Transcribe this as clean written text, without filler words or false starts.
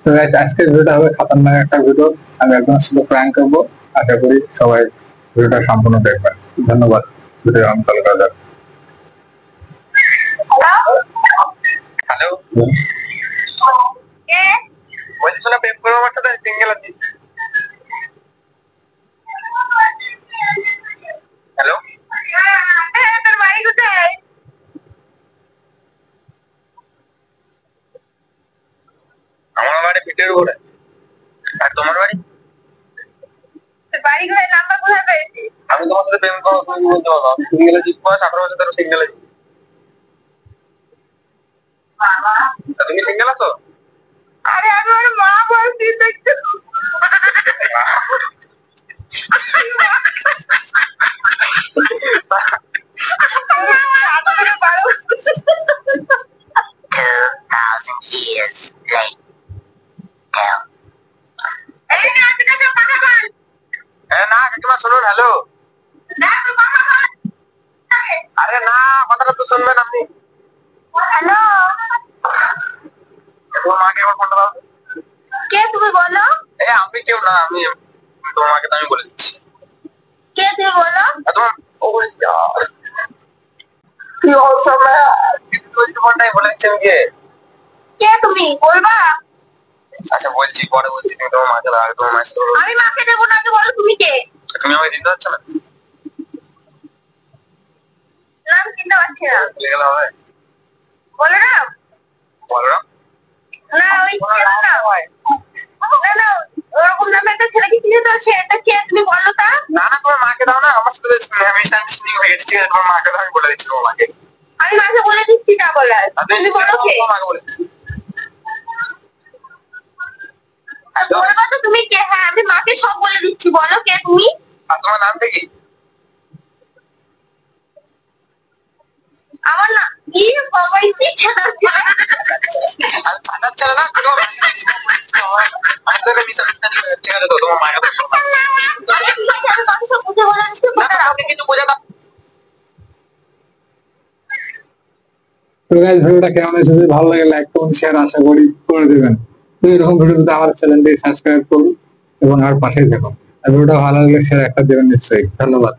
তো গাইস আজকের ভিডিওটা হবে খতরনাক একটা ভিডিও। আমি একদম শুধু প্র্যাঙ্ক করবো। আশা করি সবাই ভিডিওটা সম্পূর্ণ দেখবেন। ধন্যবাদ। ভিডিও অন করা যাক। হ্যালো, কে বলছিস না? প্রেম করবো আমার সাথে, সিঙ্গেল আছি। হ্যালো, তোর বাড়ি কোথায়? আমার বাড়ি পিঠের উপরে। আর তোমার বাড়ি? বাড়ি ঘরে নাম্বার কোথায় পেয়েছি? আমি তোমার সাথে প্রেম করবো, তুমি বলতে পারো আমি সিঙ্গেল আছি। 18 বছর ধরে সিঙ্গেল আছি। তুমি সিঙ্গেল আছো? আরে আমি ওর মা বলছি দেখতে। Years later. না কাকিমা শুনুন। হ্যালো, আরে না, কথাটা তো শুনবেন আপনি। হ্যালো, তোমার মাকে আমার ফোনটা দাও। কে তুমি বলো? আমি কেউ না, আমি তোমার মাকে তো আমি বলে দিচ্ছি। কে তুমি বলো? তোমার কি অবস্থা? ফোনটাই বলে দিচ্ছি আমি। কে তুমি বলবা? আচ্ছা বলছি, পরে বলছি। তুমি তোমার মাকে দাও, তোমার মায়ের সাথে বলো। আমি মাকে দেবো না, আগে বলো তুমি কে? তুমি আমাকে চিনতে পারছো না? নাম চিনতে পারছি না। ভুলে গেলে হবে? বলো না। বলো না। না ওই ছেলে না। না না, ওরকম নামে একটা ছেলেকে চিনি তো, সেটা কে তুমি বলো তা? না না, তোমার মাকে দাও না, আমার সাথে মিসআন্ডারস্ট্যান্ডিং হয়ে গেছে। ঠিক আছে, তোমার মাকে দাও, আমি বলে দিচ্ছি তোমার মাকে। আমি মাকে বলে দিচ্ছি না বলার। তুমি বলো কে? তোমার মাকে বলে দিচ্ছি। বলবা তো তুমি কে? হ্যাঁ আমি মাকে সব বলে দিচ্ছি, বলো কে তুমি? আর তোমার নামটা কি? আমার না কি বাবা, কি ছেলে আমি ছাড়ার ছেলে না, আমার সাথে মিসআন্ডারস্ট্যান্ডিং হয়ে গেছে। ঠিক আছে, তো তোমার মাকে দাও। আমি মাকে সব বুঝে বলে দিচ্ছি। না, তোমাকে কিছু বোঝা দাও। তো গাইস ভিডিওটা কেমন হয়েছে? যদি ভালো লাগে লাইক কমেন্ট শেয়ার আশা করি করে দেবেন। তো এরকম ভিডিও পেতে আমার চ্যানেলটি সাবস্ক্রাইব করুন এবং আর পাশেই থাকুন। আর ভিডিওটা ভালো লাগলে শেয়ার একটা দেবেন নিশ্চয়ই। ধন্যবাদ।